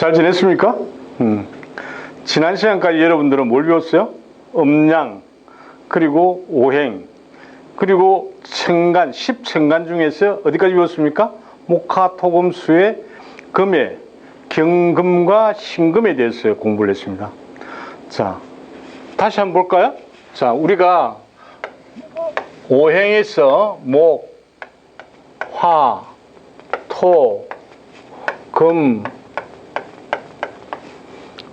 잘 지냈습니까? 지난 시간까지 여러분들은 뭘 배웠어요? 음양, 그리고 오행, 그리고 천간, 10천간 중에서 어디까지 배웠습니까? 목화토금수의 금의 경금과 신금에 대해서 공부를 했습니다. 자, 다시 한번 볼까요? 자, 우리가 오행에서 목, 화, 토, 금,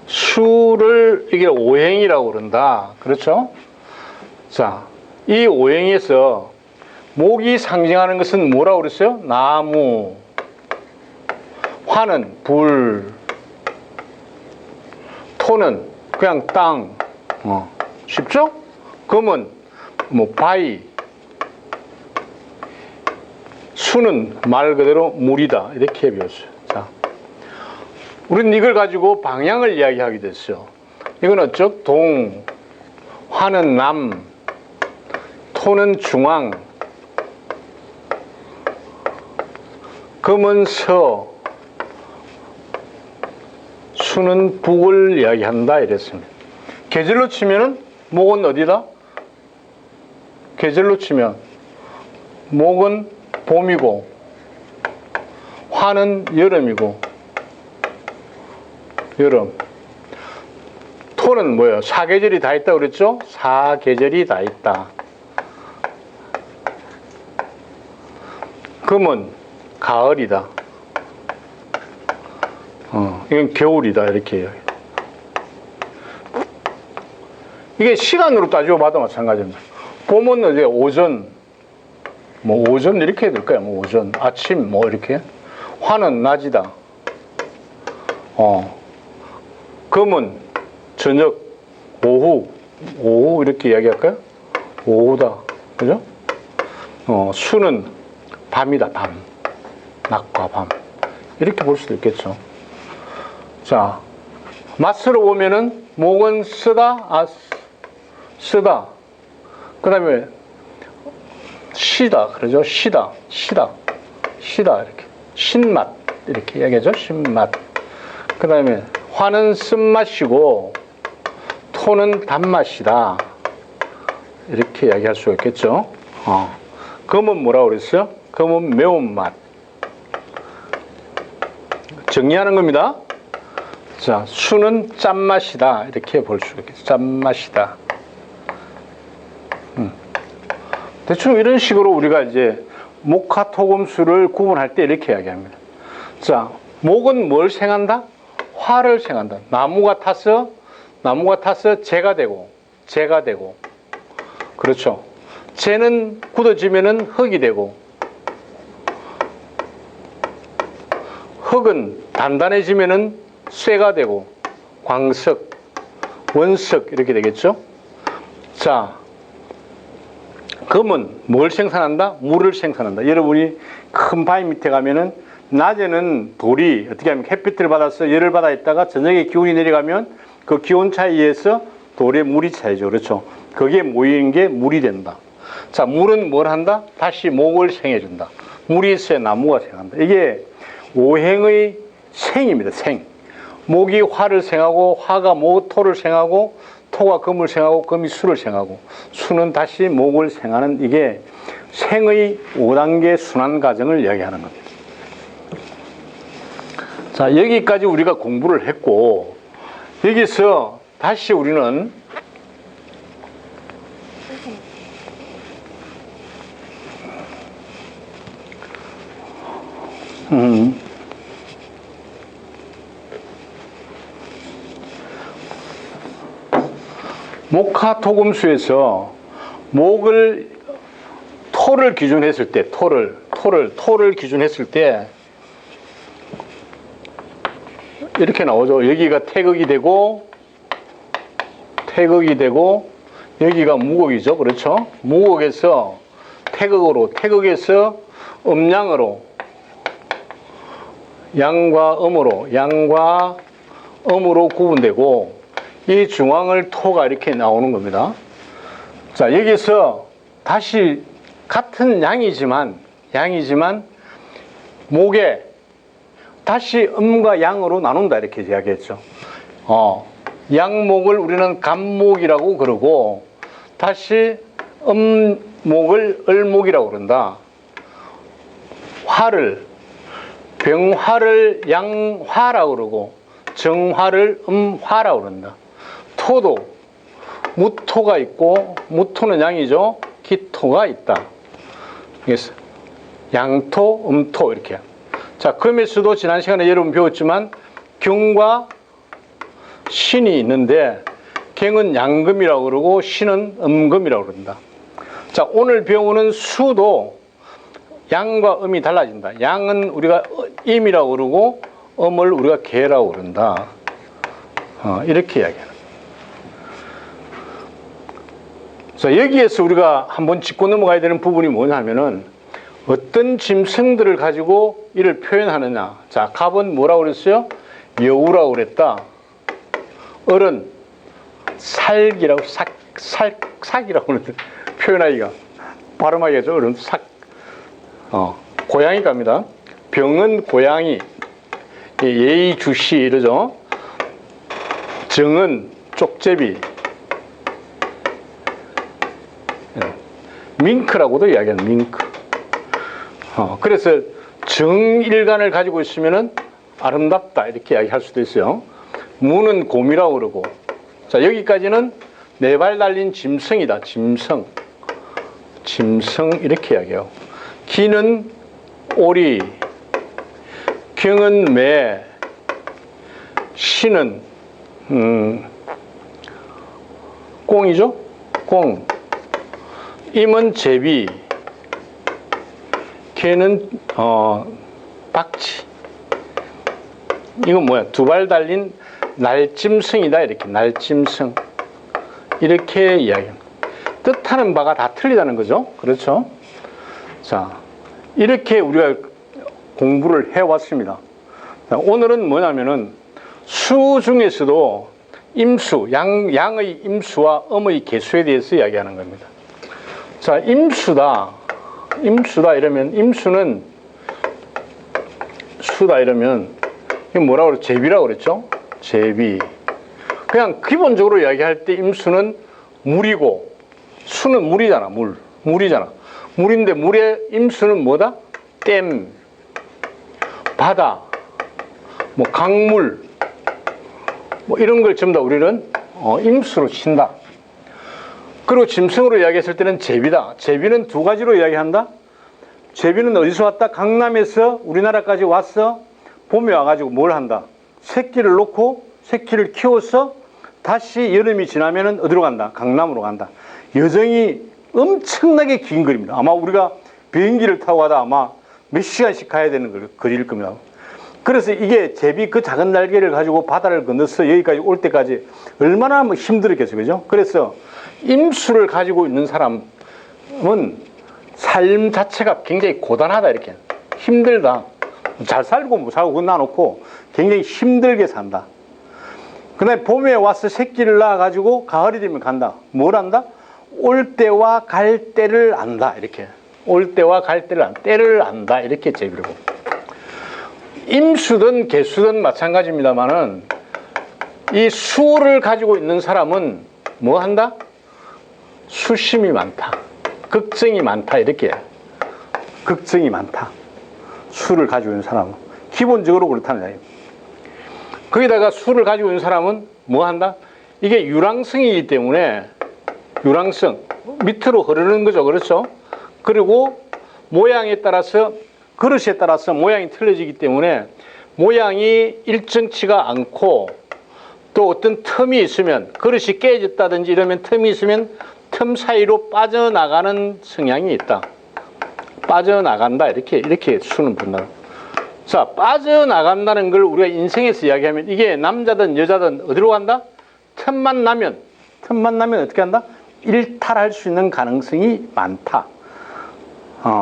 수를 이게 오행이라고 그런다. 그렇죠? 자, 이 오행에서 목이 상징하는 것은 뭐라고 그랬어요? 나무, 화는 불, 토는 그냥 땅, 쉽죠? 금은 뭐 바위, 수는 말 그대로 물이다. 이렇게 배웠어요. 자, 우리는 이걸 가지고 방향을 이야기하게 됐어요. 이건 어쩌? 동, 화는 남, 토는 중앙, 금은 서, 수는 북을 이야기한다. 이랬습니다. 계절로 치면은 목은 어디다? 계절로 치면 목은 봄이고, 화는 여름이고, 여름. 토는 뭐예요? 사계절이 다 있다 그랬죠? 사계절이 다 있다. 금은 가을이다. 이건 겨울이다. 이렇게 해요. 이게 시간으로 따지고 봐도 마찬가지입니다. 봄은 이제 오전, 뭐 오전 이렇게 해야 될까요? 뭐 오전, 아침 뭐 이렇게. 화는 낮이다. 금은 저녁, 오후 이렇게 이야기할까요? 오후다. 그죠? 수는 밤이다. 밤. 낮과 밤. 이렇게 볼 수도 있겠죠. 자, 맞서로 보면은 목은 쓰다, 쓰다. 그 다음에 시다. 그러죠? 시다. 이렇게. 신맛. 이렇게 이야기하죠? 신맛. 그 다음에 화는 쓴맛이고, 토는 단맛이다. 이렇게 이야기할 수가 있겠죠? 금은 뭐라고 그랬어요? 금은 매운맛. 정리하는 겁니다. 자, 수는 짠맛이다. 이렇게 볼 수가 있겠죠. 짠맛이다. 대충 이런 식으로 우리가 이제 목화토금수를 구분할 때 이렇게 이야기합니다. 자, 목은 뭘 생한다? 화를 생한다. 나무가 타서 재가 되고. 그렇죠. 재는 굳어지면은 흙이 되고, 흙은 단단해지면은 쇠가 되고, 광석, 원석 이렇게 되겠죠. 자, 금은 뭘 생산한다? 물을 생산한다. 여러분이 큰 바위 밑에 가면은 낮에는 돌이 어떻게 하면 햇빛을 받아서 열을 받아 있다가 저녁에 기온이 내려가면 그 기온 차이에 의해서 돌에 물이 차이죠. 그렇죠. 거기에 모이는 게 물이 된다. 자, 물은 뭘 한다? 다시 목을 생해준다. 물이 있어야 나무가 생한다. 이게 오행의 생입니다. 생. 목이 화를 생하고, 화가 토를 생하고, 토가 금을 생하고, 금이 수를 생하고, 수는 다시 목을 생하는 이게 생의 5단계 순환 과정을 이야기하는 겁니다. 자, 여기까지 우리가 공부를 했고, 여기서 다시 우리는 목화토금수에서 토를 기준했을 때, 토를 기준했을 때 이렇게 나오죠. 여기가 태극이 되고, 여기가 무곡이죠. 그렇죠? 무곡에서 태극에서 음양으로, 양과 음으로 구분되고, 이 중앙을 토가 이렇게 나오는 겁니다. 자, 여기서 다시 같은 양이지만 목에 다시 음과 양으로 나눈다 이렇게 이야기했죠. 양목을 우리는 간목이라고 그러고 다시 음목을 을목이라고 그런다. 화를 병화를 양화라고 그러고 정화를 음화라고 그런다. 토도 무토가 있고 무토는 양이죠. 기토가 있다. 그래서 양토, 음토 이렇게. 자, 금에서도 지난 시간에 여러분 배웠지만 경과 신이 있는데 경은 양금이라고 그러고 신은 음금이라고 그런다. 자, 오늘 배우는 수도 양과 음이 달라진다. 양은 우리가 임이라고 그러고 음을 우리가 개라고 그런다. 이렇게 이야기하는. 자, 여기에서 우리가 한번 짚고 넘어가야 되는 부분이 뭐냐면은 어떤 짐승들을 가지고 이를 표현하느냐. 자, 갑은 뭐라고 그랬어요? 여우라고 그랬다. 을은 살기라고 삭이라고 그러는데 표현하기가 발음하기가 을은 삭. 고양이 갑니다. 병은 고양이, 예의주시 이러죠. 정은 쪽제비, 밍크라고도 이야기하는 밍크. 그래서 정일간을 가지고 있으면은 아름답다 이렇게 이야기할 수도 있어요. 무는 곰이라고 그러고. 자, 여기까지는 네 발 달린 짐승이다. 짐승 이렇게 이야기해요. 기는 오리, 경은 매, 신은 꽁이죠. 꽁. 임은 제비, 개는 박치. 이건 뭐야? 두 발 달린 날짐승이다. 이렇게 날짐승. 이렇게 이야기합니다. 뜻하는 바가 다 틀리다는 거죠. 그렇죠? 자, 이렇게 우리가 공부를 해왔습니다. 자, 오늘은 뭐냐면은 수 중에서도 임수, 양의 임수와 음의 개수에 대해서 이야기하는 겁니다. 자, 임수다 이러면 임수는 수다 이러면 이게 뭐라고 그랬죠? 제비라고 그랬죠? 제비. 그냥 기본적으로 이야기할 때 임수는 물이고 수는 물이잖아. 물이잖아. 물인데 물의 임수는 뭐다? 댐, 바다, 뭐 강물, 뭐 이런 걸 전부 다 우리는 임수로 친다. 그리고 짐승으로 이야기했을 때는 제비다. 제비는 두 가지로 이야기한다. 제비는 어디서 왔다? 강남에서 우리나라까지 왔어. 봄에 와가지고 뭘 한다? 새끼를 놓고 새끼를 키워서 다시 여름이 지나면은 어디로 간다? 강남으로 간다. 여정이 엄청나게 긴 거리입니다. 아마 우리가 비행기를 타고 가다 아마 몇 시간씩 가야 되는 거리일 겁니다. 그래서 이게 제비 그 작은 날개를 가지고 바다를 건너서 여기까지 올 때까지 얼마나 힘들었겠어요. 그죠? 그래서 임수를 가지고 있는 사람은 삶 자체가 굉장히 고단하다. 이렇게 힘들다. 잘 살고 못 살고 그건 놔놓고 굉장히 힘들게 산다. 그 다음에 봄에 와서 새끼를 낳아가지고 가을이 되면 간다. 뭘 한다? 올 때와 갈 때를 안다. 이렇게 올 때와 갈 때를 안다. 이렇게 제비를 봅니다. 임수든 개수든 마찬가지입니다만은 이 수를 가지고 있는 사람은 뭐 한다? 수심이 많다. 걱정이 많다. 이렇게 걱정이 많다. 수를 가지고 있는 사람은 기본적으로 그렇다는 이야기입니다. 거기다가 수를 가지고 있는 사람은 뭐 한다? 이게 유랑성이기 때문에 유랑성 밑으로 흐르는 거죠. 그렇죠? 그리고 모양에 따라서 그릇에 따라서 모양이 틀려지기 때문에 모양이 일정치가 않고 또 어떤 틈이 있으면 그릇이 깨졌다든지 이러면 틈이 있으면 틈 사이로 빠져나가는 성향이 있다. 빠져나간다. 이렇게 수는 본다. 자, 빠져나간다는 걸 우리가 인생에서 이야기하면 이게 남자든 여자든 어디로 간다? 틈만 나면 어떻게 한다? 일탈할 수 있는 가능성이 많다.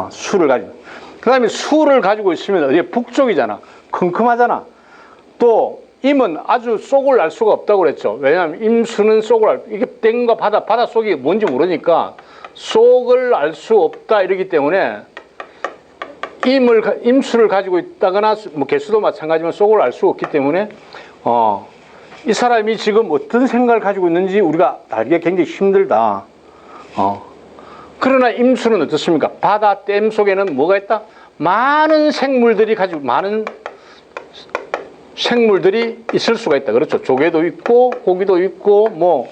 수를 가지고. 그 다음에 수를 가지고 있으면 이게 북쪽이잖아. 컴컴하잖아. 또 임은 아주 속을 알 수가 없다고 그랬죠. 왜냐하면 임수는 이게 땡과 바다 속이 뭔지 모르니까 속을 알 수 없다. 이러기 때문에 임수를 가지고 있다거나 뭐 개수도 마찬가지지만 속을 알 수 없기 때문에 이 사람이 지금 어떤 생각을 가지고 있는지 우리가 알기가 굉장히 힘들다. 그러나 임수는 어떻습니까? 바다 댐 속에는 뭐가 있다? 많은 생물들이 있을 수가 있다. 그렇죠. 조개도 있고 고기도 있고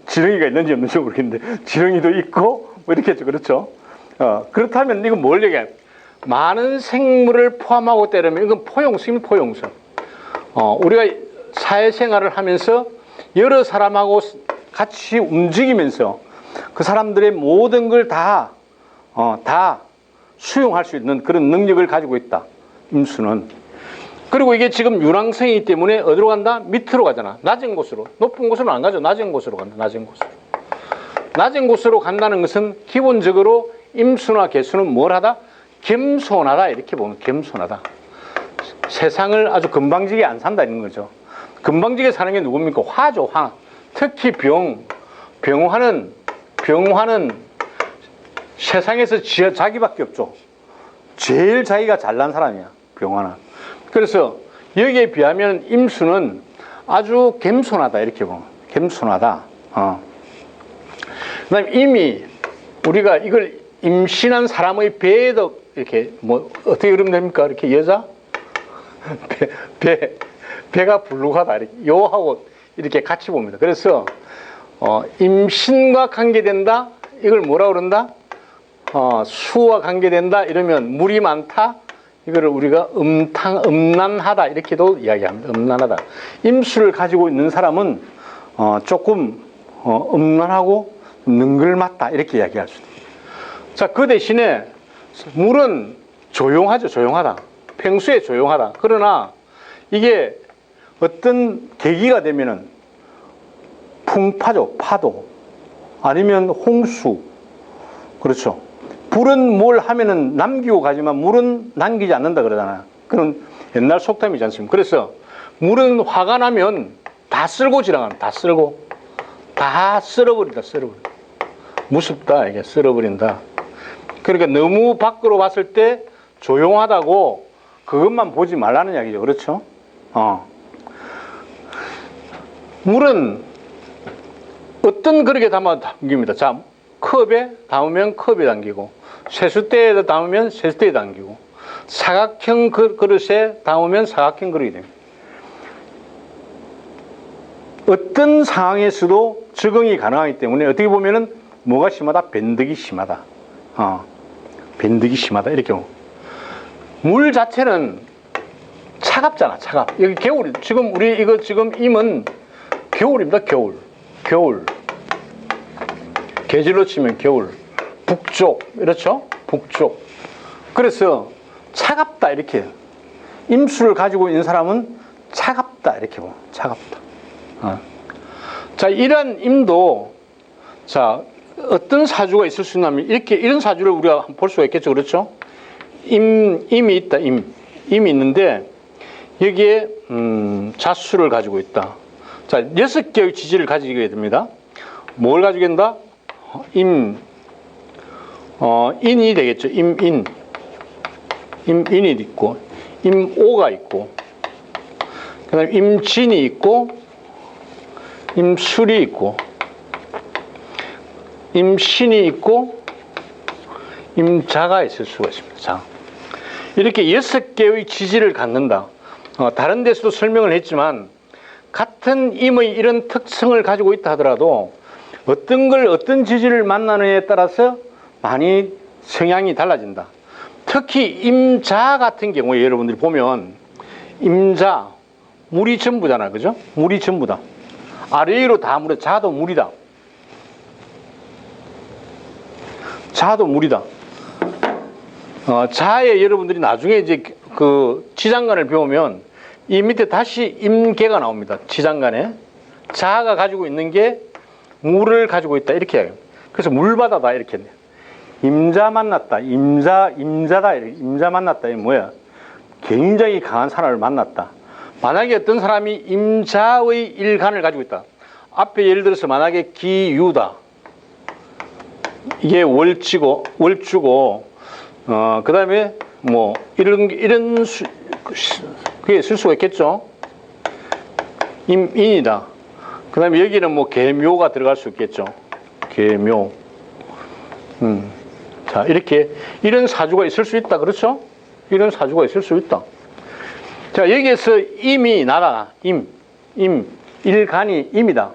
지렁이가 있는지 없는지 모르겠는데 지렁이도 있고 뭐 이렇게 했죠. 그렇죠. 그렇다면 이건 뭘 얘기해? 많은 생물을 포함하고 때리면 이건 포용성입니다. 포용성. 우리가 사회생활을 하면서 여러 사람하고 같이 움직이면서 그 사람들의 모든 걸 다 수용할 수 있는 그런 능력을 가지고 있다. 임수는. 그리고 이게 지금 유랑성이기 때문에 어디로 간다? 밑으로 가잖아. 낮은 곳으로. 높은 곳으로 안 가죠. 낮은 곳으로 간다. 낮은 곳으로. 낮은 곳으로 간다는 것은 기본적으로 임수나 개수는 뭘 하다? 겸손하다. 이렇게 보면 겸손하다. 세상을 아주 건방지게 안 산다는 거죠. 건방지게 사는 게 누굽니까? 화죠. 화. 특히 병화는 세상에서 자기밖에 없죠. 제일 자기가 잘난 사람이야. 병화는. 그래서 여기에 비하면 임수는 아주 겸손하다. 이렇게 보면 겸손하다. 그다음에 임이 우리가 이걸 임신한 사람의 배에도 이렇게 어떻게 그리면 됩니까? 이렇게 여자 배가 불룩하다. 이렇게 요하고 이렇게 같이 봅니다. 그래서 임신과 관계된다. 이걸 뭐라 그런다? 수와 관계된다. 이러면 물이 많다. 이거를 우리가 음란하다. 이렇게도 이야기합니다. 음란하다. 임수를 가지고 있는 사람은 조금 음란하고 능글맞다. 이렇게 이야기할 수 있습니다. 자, 그 대신에 물은 조용하죠. 조용하다. 평소에 조용하다. 그러나 이게 어떤 계기가 되면은 풍파죠. 파도. 아니면 홍수. 그렇죠. 불은 뭘 하면은 남기고 가지만 물은 남기지 않는다 그러잖아요. 그런 옛날 속담이지 않습니까? 그래서 물은 화가 나면 다 쓸고 지나가는, 다 쓸고. 다 쓸어버린다, 쓸어버린다. 무섭다, 이게 쓸어버린다. 그러니까 너무 밖으로 봤을 때 조용하다고 그것만 보지 말라는 이야기죠. 그렇죠? 물은 어떤 그릇에 담깁니다. 자, 컵에 담으면 컵에 담기고, 세숫대에 담으면 세숫대에 담기고, 사각형 그릇에 담으면 사각형 그릇이 됩니다. 어떤 상황에서도 적응이 가능하기 때문에 어떻게 보면은 뭐가 심하다? 변덕이 심하다. 변덕이 심하다. 이렇게 보면. 물 자체는 차갑잖아, 차갑. 여기 겨울이, 지금 우리 이거 지금 임은 겨울입니다, 겨울. 겨울. 계절로 치면 겨울. 북쪽. 이렇죠? 북쪽. 그래서 차갑다, 이렇게. 임수를 가지고 있는 사람은 차갑다, 이렇게 보면. 차갑다. 자, 이런 임도, 자, 어떤 사주가 있을 수 있냐면, 이런 사주를 우리가 볼 수가 있겠죠. 그렇죠? 임이 있다, 임이 있는데, 여기에, 자수를 가지고 있다. 자, 6개의 지지를 가지게 됩니다. 뭘 가지게 된다? 인이 되겠죠. 임인이 있고, 임오가 있고, 그 다음에 임진이 있고, 임술이 있고, 임신이 있고, 임자가 있을 수가 있습니다. 자, 이렇게 6개의 지지를 갖는다. 다른 데서도 설명을 했지만 같은 임의 이런 특성을 가지고 있다 하더라도 어떤 지지를 만나느냐에 따라서 많이 성향이 달라진다. 특히 임자 같은 경우에 여러분들이 보면 임자, 물이 전부잖아. 그죠? 물이 전부다. 아래 위로 다 물에 자도 물이다. 자도 물이다. 자에 여러분들이 나중에 이제 그 지장간을 배우면 이 밑에 다시 임계가 나옵니다. 지장간에. 자가 가지고 있는 게 물을 가지고 있다. 이렇게 해요. 그래서 물바다다. 이렇게 해요. 임자 만났다. 임자다. 임자 만났다. 이게 뭐야? 굉장히 강한 사람을 만났다. 만약에 어떤 사람이 임자의 일간을 가지고 있다. 앞에 예를 들어서 만약에 기유다. 이게 월주고 그 다음에 뭐 이런 그게 쓸 수가 있겠죠. 인이다. 그 다음에 여기는 뭐 계묘가 들어갈 수 있겠죠. 계묘. 자, 이렇게 이런 사주가 있을 수 있다. 그렇죠? 이런 사주가 있을 수 있다. 자, 여기에서 임이 나라. 일간이 임이다.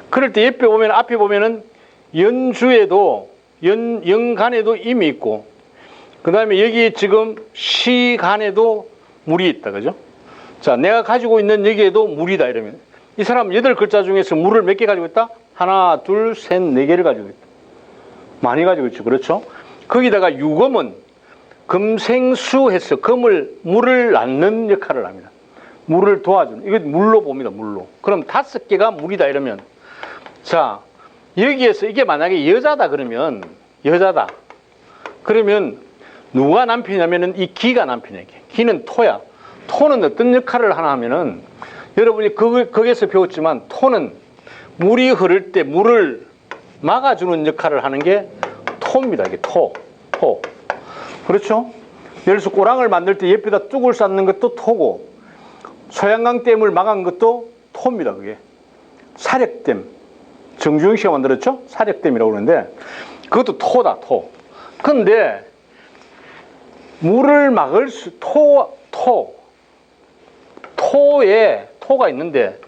그럴 때 옆에 보면, 앞에 보면은 연주에도, 연간에도 임이 있고, 그 다음에 여기 지금 시간에도 물이 있다. 그죠? 자, 내가 가지고 있는 여기에도 물이다. 이러면. 이 사람 8글자 중에서 물을 몇 개 가지고 있다? 하나, 둘, 셋, 4개를 가지고 있다. 많이 가지고 있죠. 그렇죠? 거기다가 유금은 금생수 해서 물을 낳는 역할을 합니다. 물을 도와주는. 이거 물로 봅니다. 물로. 그럼 5개가 물이다. 이러면. 자, 여기에서 이게 만약에 여자다. 그러면, 여자다. 그러면 누가 남편이냐면은 이 기가 남편이야. 기는 토야. 토는 어떤 역할을 하나 하면은 여러분이 거기에서 배웠지만 토는 물이 흐를 때 물을 막아주는 역할을 하는 게 토입니다. 이게 토. 그렇죠? 예를 들어서 꼬랑을 만들 때 옆에다 뚝을 쌓는 것도 토고, 소양강댐을 막은 것도 토입니다. 그게 사력댐. 정주영 씨가 만들었죠? 사력댐이라고 그러는데 그것도 토다. 토. 근데 물을 막을 토에 토가 있는데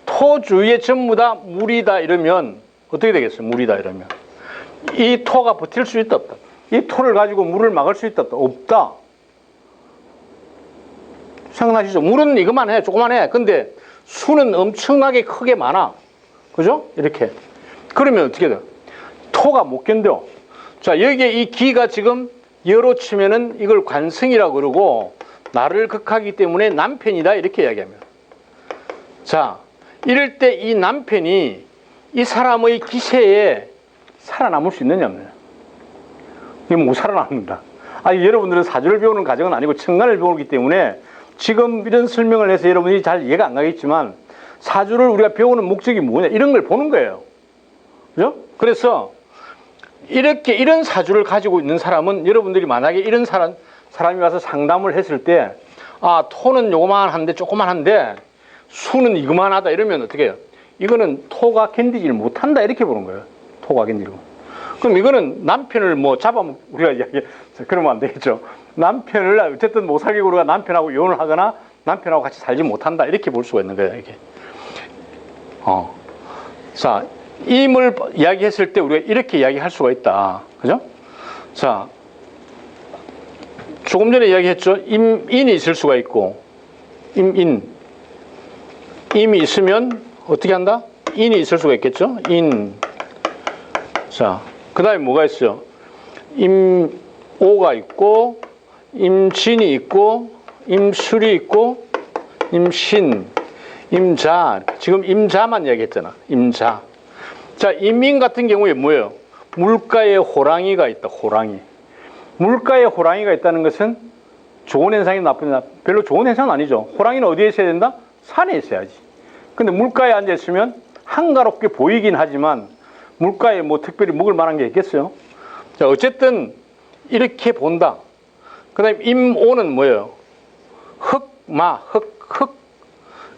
토 주위에 전부 다 물이다 이러면 어떻게 되겠어요? 물이다 이러면 이 토가 버틸 수 있다 없다? 이 토를 가지고 물을 막을 수 있다 없다? 없다. 생각나시죠? 물은 이것만 해, 조그만 해. 근데 수는 엄청나게 크게 많아. 그죠? 이렇게. 그러면 어떻게 돼요? 토가 못 견뎌. 자, 여기에 이 기가 지금 여로 치면은 이걸 관성이라고 그러고 나를 극하기 때문에 남편이다 이렇게 이야기합니다. 자, 이럴 때 이 남편이 이 사람의 기세에 살아남을 수 있느냐면 이게 못 살아남는다. 아니, 여러분들은 사주를 배우는 과정은 아니고 천간을 배우기 때문에 지금 이런 설명을 해서 여러분이 잘 이해가 안 가겠지만 사주를 우리가 배우는 목적이 뭐냐 이런 걸 보는 거예요. 그죠? 그래서 이런 사주를 가지고 있는 사람은 여러분들이 만약에 이런 사람이 와서 상담을 했을 때 아, 토는 요만한데 조그만한데 수는 이거만하다 이러면 어떻게 해요? 이거는 토가 견디질 못한다 이렇게 보는 거예요. 토가 견디고. 그럼 이거는 남편을 뭐 우리가 이야기 그러면 안 되겠죠. 남편을 어쨌든 못 사귀고 우리가 남편하고 이혼을 하거나 남편하고 같이 살지 못한다 이렇게 볼 수가 있는 거예요. 이게. 자, 임을 이야기했을 때 우리가 이렇게 이야기할 수가 있다. 그죠? 자, 조금 전에 이야기했죠. 인이 있을 수가 있고, 임이 있으면 어떻게 한다? 인이 있을 수가 있겠죠. 자, 그 다음에 뭐가 있어요? 임오가 있고, 임진이 있고, 임술이 있고, 임신, 임자. 지금 임자만 이야기했잖아. 임자. 자, 임인 같은 경우에 뭐예요? 물가에 호랑이가 있다. 호랑이. 물가에 호랑이가 있다는 것은 좋은 현상이 나쁜 현상? 별로 좋은 현상은 아니죠. 호랑이는 어디에 있어야 된다? 산에 있어야지. 근데 물가에 앉아 있으면 한가롭게 보이긴 하지만 물가에 뭐 특별히 먹을 만한 게 있겠어요? 자, 어쨌든 이렇게 본다. 그 다음에 임오는 뭐예요? 흑.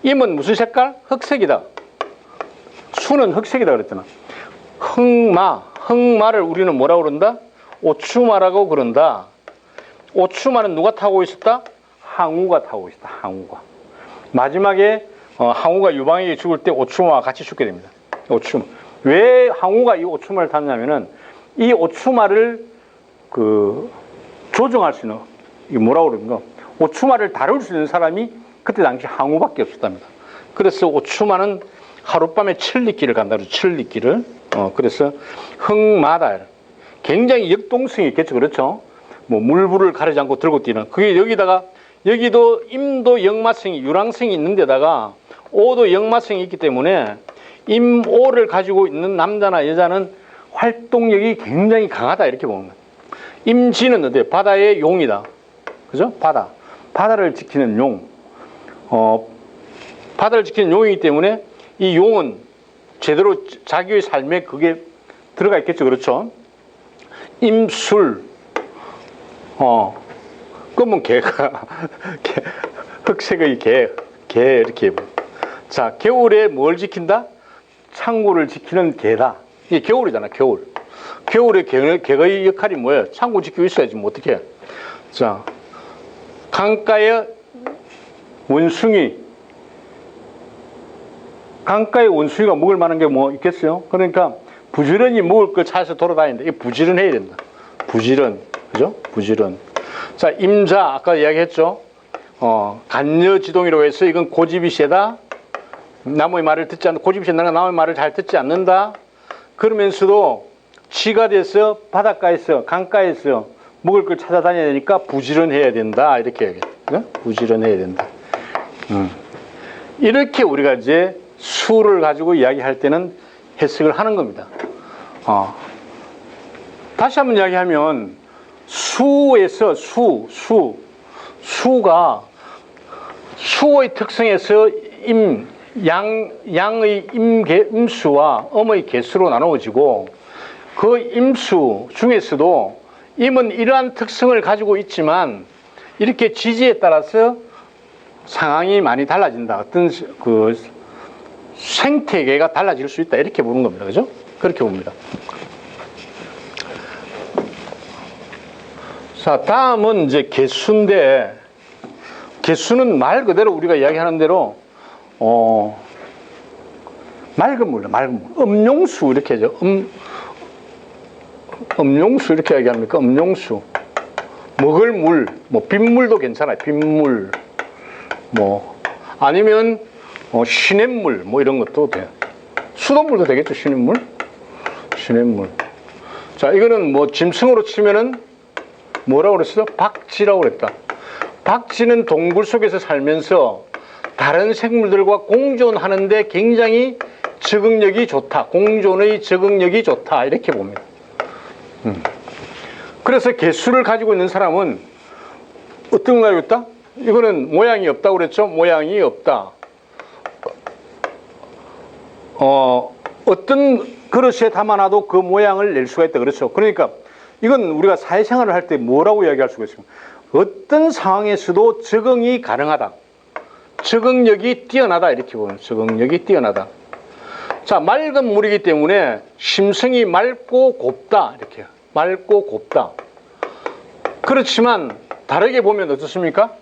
임은 무슨 색깔? 흑색이다. 수는 흑색이다 그랬잖아. 흑마를 우리는 뭐라고 그런다? 오추마라고 그런다. 오추마는 누가 타고 있었다? 항우가 타고 있었다. 항우가. 마지막에 항우가 유방에게 죽을 때 오추마와 같이 죽게 됩니다. 오추마. 왜 항우가 이 오추마를 탔냐면은 이 오추마를 조정할 수 있는, 이게 뭐라고 그러는가? 오추마를 다룰 수 있는 사람이 그때 당시 항우밖에 없었답니다. 그래서 오추마는 하룻밤에 7리길을 간다. 7리길을. 그래서 흑마다. 굉장히 역동성이 있겠죠. 그렇죠? 뭐 물불을 가리지 않고 들고 뛰는. 그게 여기도 임도 역마성이, 유랑성이 있는 데다가 오도 역마성이 있기 때문에 임오를 가지고 있는 남자나 여자는 활동력이 굉장히 강하다. 이렇게 보는 거예요. 임진은 어때요? 바다의 용이다. 그죠? 바다를 지키는 용. 바다를 지키는 용이기 때문에 이 용은 제대로 자기의 삶에 그게 들어가 있겠죠. 그렇죠? 임술. 검은 개가, 흑색의 개 이렇게. 자, 겨울에 뭘 지킨다? 창고를 지키는 개다. 이게 겨울이잖아, 겨울. 겨울에 개의 역할이 뭐예요? 창고 지키고 있어야지, 뭐 어떻게 해. 자, 강가의 원숭이가 먹을 만한 게 뭐 있겠어요? 그러니까 부지런히 먹을 걸 찾아서 돌아다닌다. 이게 부지런해야 된다. 부지런. 그죠? 부지런. 자, 임자, 아까 이야기했죠? 간여지동이라고 해서 이건 고집이 세다. 남의 말을 듣지 않는다. 고집이 세다. 남의 말을 잘 듣지 않는다. 그러면서도 지가 돼서 바닷가에서, 강가에서 먹을 걸 찾아다녀야 되니까 부지런해야 된다. 이렇게 얘기해요. 부지런해야 된다. 이렇게 우리가 이제 수를 가지고 이야기할 때는 해석을 하는 겁니다. 다시 한번 이야기하면 수에서 수가 수의 특성에서 양의 임수와 음의 개수로 나누어지고 그 임수 중에서도 임은 이러한 특성을 가지고 있지만 이렇게 지지에 따라서 상황이 많이 달라진다. 어떤 그 생태계가 달라질 수 있다. 이렇게 보는 겁니다. 그죠? 그렇게 봅니다. 자, 다음은 이제 개수인데, 개수는 말 그대로 우리가 이야기하는 대로, 맑은 물. 음용수, 이렇게 하죠. 음용수, 이렇게 이야기합니까? 음용수. 먹을 물, 뭐, 빗물도 괜찮아요. 빗물. 뭐, 아니면, 시냇물, 뭐, 이런 것도 돼요. 수돗물도 되겠죠, 시냇물? 시냇물. 자, 이거는 뭐, 짐승으로 치면은, 뭐라고 그랬어요? 박쥐라고 그랬다. 박쥐는 동굴 속에서 살면서 다른 생물들과 공존하는데 굉장히 적응력이 좋다. 공존의 적응력이 좋다. 이렇게 봅니다. 그래서 개수를 가지고 있는 사람은 어떤 걸 가지고 있다? 이거는 모양이 없다고 그랬죠? 모양이 없다. 어떤 그릇에 담아놔도 그 모양을 낼 수가 있다. 그렇죠? 그러니까 이건 우리가 사회생활을 할 때 뭐라고 이야기할 수가 있습니까? 어떤 상황에서도 적응이 가능하다. 적응력이 뛰어나다. 이렇게 보면 적응력이 뛰어나다. 자, 맑은 물이기 때문에 심성이 맑고 곱다. 이렇게 맑고 곱다. 그렇지만 다르게 보면 어떻습니까?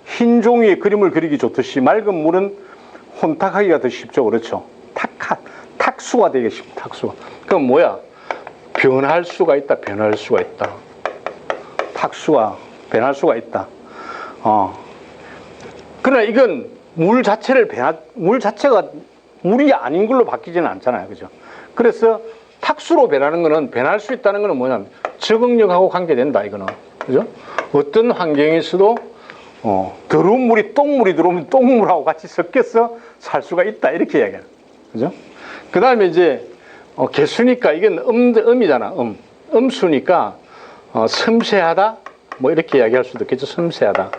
흰 종이에 그림을 그리기 좋듯이 맑은 물은 혼탁하기가 더 쉽죠. 그렇죠? 탁수가 되기 쉽다. 탁수가. 그럼 뭐야? 변할 수가 있다. 변할 수가 있다. 탁수가 변할 수가 있다. 그러나 이건 물 자체가 물이 아닌 걸로 바뀌지는 않잖아요. 그죠? 그래서 탁수로 변하는 거는 변할 수 있다는 거는 뭐냐면 적응력하고 관계된다. 이거는. 그죠? 어떤 환경에서도 더러운 물이 똥물이 들어오면 똥물하고 같이 섞여서 살 수가 있다. 이렇게 이야기해요. 그죠? 그 다음에 이제 개수니까 이건 음이잖아. 음수니까 섬세하다. 뭐 이렇게 이야기할 수도 있겠죠. 섬세하다.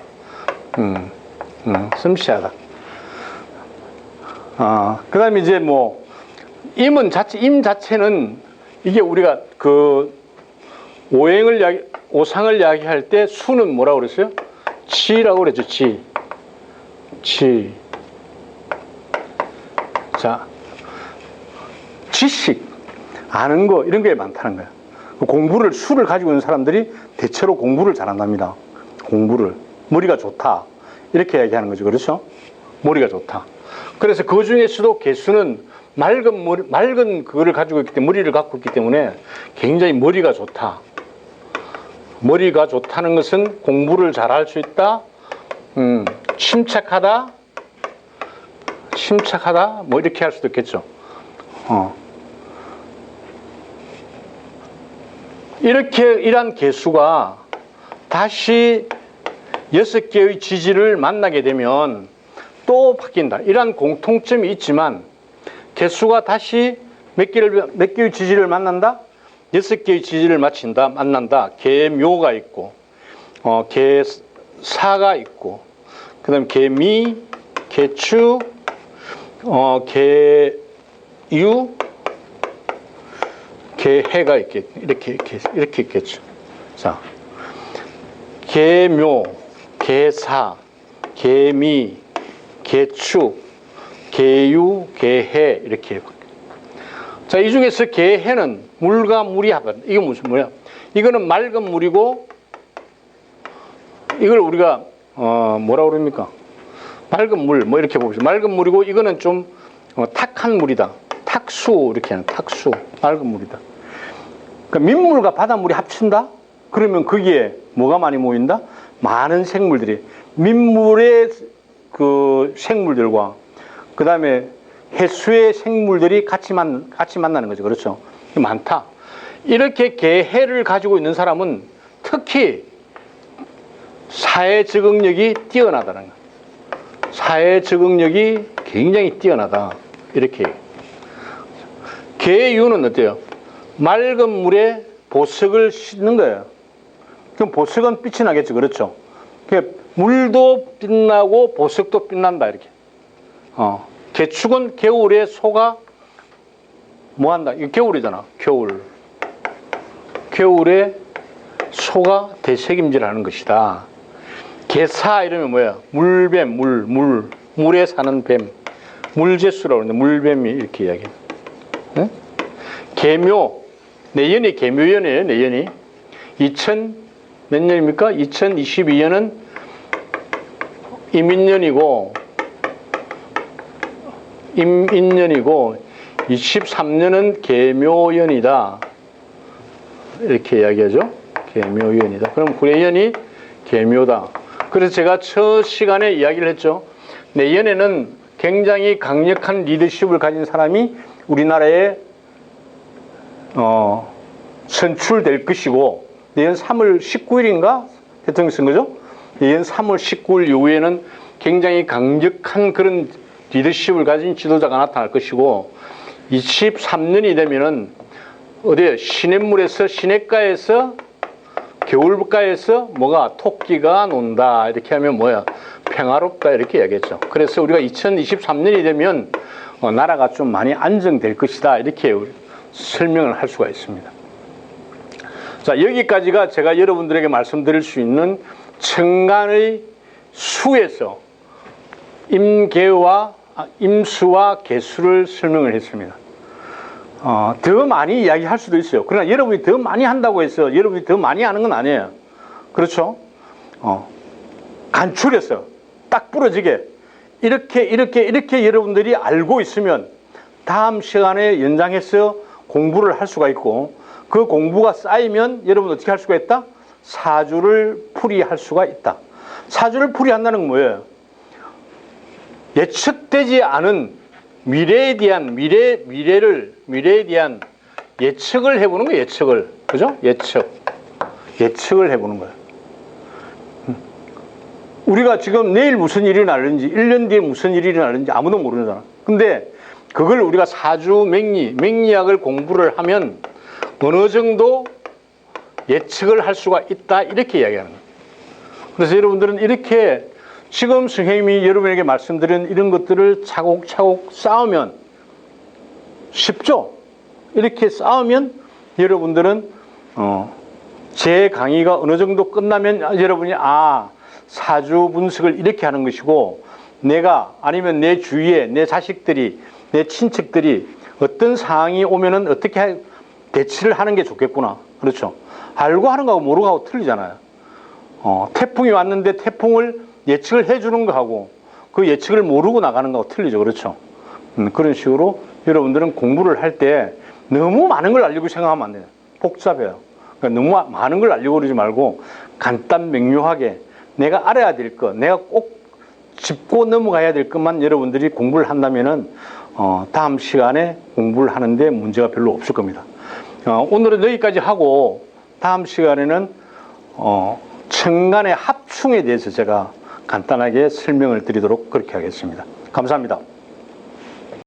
섬세하다. 그 다음에 이제 뭐 임 자체는 이게 우리가 그 오상을 이야기할 때 수는 뭐라고 그랬어요? 지라고 그랬죠. 지. 자, 지식, 아는 거, 이런 게 많다는 거야. 수를 가지고 있는 사람들이 대체로 공부를 잘한답니다. 머리가 좋다. 이렇게 얘기하는 거죠. 그렇죠? 머리가 좋다. 그래서 그 중에서도 개수는 맑은 그거를 가지고 있기 때문에, 머리를 갖고 있기 때문에 굉장히 머리가 좋다. 머리가 좋다는 것은 공부를 잘할 수 있다. 침착하다, 뭐 이렇게 할 수도 있겠죠. 이러한 개수가 다시 6개의 지지를 만나게 되면 또 바뀐다. 이러한 공통점이 있지만 개수가 다시 몇 개의 지지를 만난다? 6개의 지지를 만난다. 개묘가 있고, 개사가 있고, 그 다음에 개미, 개추, 개유, 개해가 이렇게 있겠죠. 자, 계묘, 계사, 계미, 계축, 계유, 계해 이렇게. 자, 이 중에서 계해는 물과 물이 합한. 이게 무슨 뭐야? 이거는 맑은 물이고 이걸 우리가 뭐라 그럽니까? 맑은 물 뭐 이렇게 봅시다. 맑은 물이고 이거는 좀 탁한 물이다. 탁수 이렇게 하는 탁수 맑은 물이다. 그러니까 민물과 바닷물이 합친다? 그러면 거기에 뭐가 많이 모인다? 많은 생물들이 민물의 그 생물들과 그 다음에 해수의 생물들이 같이 만나는 거죠. 그렇죠? 많다. 이렇게 계해를 가지고 있는 사람은 특히 사회 적응력이 뛰어나다는 거예요. 사회 적응력이 굉장히 뛰어나다. 이렇게. 계유는 어때요? 맑은 물에 보석을 씻는 거예요. 그럼 보석은 빛이 나겠죠. 그렇죠? 물도 빛나고 보석도 빛난다. 이렇게. 개축은 겨울에 소가 뭐 한다? 이거 겨울이잖아. 겨울. 겨울에 소가 대책임질을 하는 것이다. 개사 이러면 뭐야? 물뱀, 물에 사는 뱀. 물재수라고 그러는데 물뱀이 이렇게 이야기해. 응? 계묘. 내년이 계묘연이에요. 내년이. 몇 년입니까? 2022년은 임인년이고 23년은 계묘연이다. 이렇게 이야기하죠. 계묘연이다. 그럼 구례연이 계묘다. 그래서 제가 첫 시간에 이야기를 했죠. 내년에는 굉장히 강력한 리더십을 가진 사람이 우리나라에 선출될 것이고 내년 3월 19일인가 대통령 선거죠. 내년 3월 19일 이후에는 굉장히 강력한 그런 리더십을 가진 지도자가 나타날 것이고 23년이 되면은 어디에 시냇가에서 겨울가에서 뭐가 토끼가 논다 이렇게 하면 뭐야 평화롭다 이렇게 얘기했죠. 그래서 우리가 2023년이 되면 나라가 좀 많이 안정될 것이다 이렇게 설명을 할 수가 있습니다. 자, 여기까지가 제가 여러분들에게 말씀드릴 수 있는 천간의 수에서 임수와 개수를 설명을 했습니다. 더 많이 이야기할 수도 있어요. 그러나 여러분이 더 많이 한다고 해서 여러분이 더 많이 하는 건 아니에요. 그렇죠? 간추려서 딱 부러지게 이렇게 여러분들이 알고 있으면 다음 시간에 연장해서 공부를 할 수가 있고 그 공부가 쌓이면 여러분 어떻게 할 수가 있다? 사주를 풀이할 수가 있다. 사주를 풀이한다는 건 뭐예요? 예측되지 않은 미래에 대한 예측을 해보는 거예요. 예측을. 그죠? 예측을 해보는 거예요. 우리가 지금 내일 무슨 일이 날는지 1년 뒤에 무슨 일이 날는지 아무도 모르잖아. 근데 그걸 우리가 사주 맹리학을 공부를 하면 어느 정도 예측을 할 수가 있다 이렇게 이야기하는 거예요. 그래서 여러분들은 이렇게 지금 선생님이 여러분에게 말씀드린 이런 것들을 차곡차곡 쌓으면 쉽죠? 이렇게 쌓으면 여러분들은 제 강의가 어느 정도 끝나면 여러분이 사주 분석을 이렇게 하는 것이고 내가 아니면 내 주위에 내 자식들이 내 친척들이 어떤 상황이 오면은 어떻게 대치를 하는 게 좋겠구나. 그렇죠? 알고 하는 거하고 모르고 하고 틀리잖아요. 태풍이 왔는데 태풍을 예측을 해주는 거하고 그 예측을 모르고 나가는 거하고 틀리죠. 그렇죠? 그런 식으로 여러분들은 공부를 할 때 너무 많은 걸 알려고 생각하면 안 돼요. 복잡해요. 그러니까 너무 많은 걸 알려고 그러지 말고 간단 명료하게 내가 알아야 될 것, 내가 꼭 짚고 넘어가야 될 것만 여러분들이 공부를 한다면은 다음 시간에 공부를 하는데 문제가 별로 없을 겁니다. 오늘은 여기까지 하고 다음 시간에는 천간의 합충에 대해서 제가 간단하게 설명을 드리도록 그렇게 하겠습니다. 감사합니다.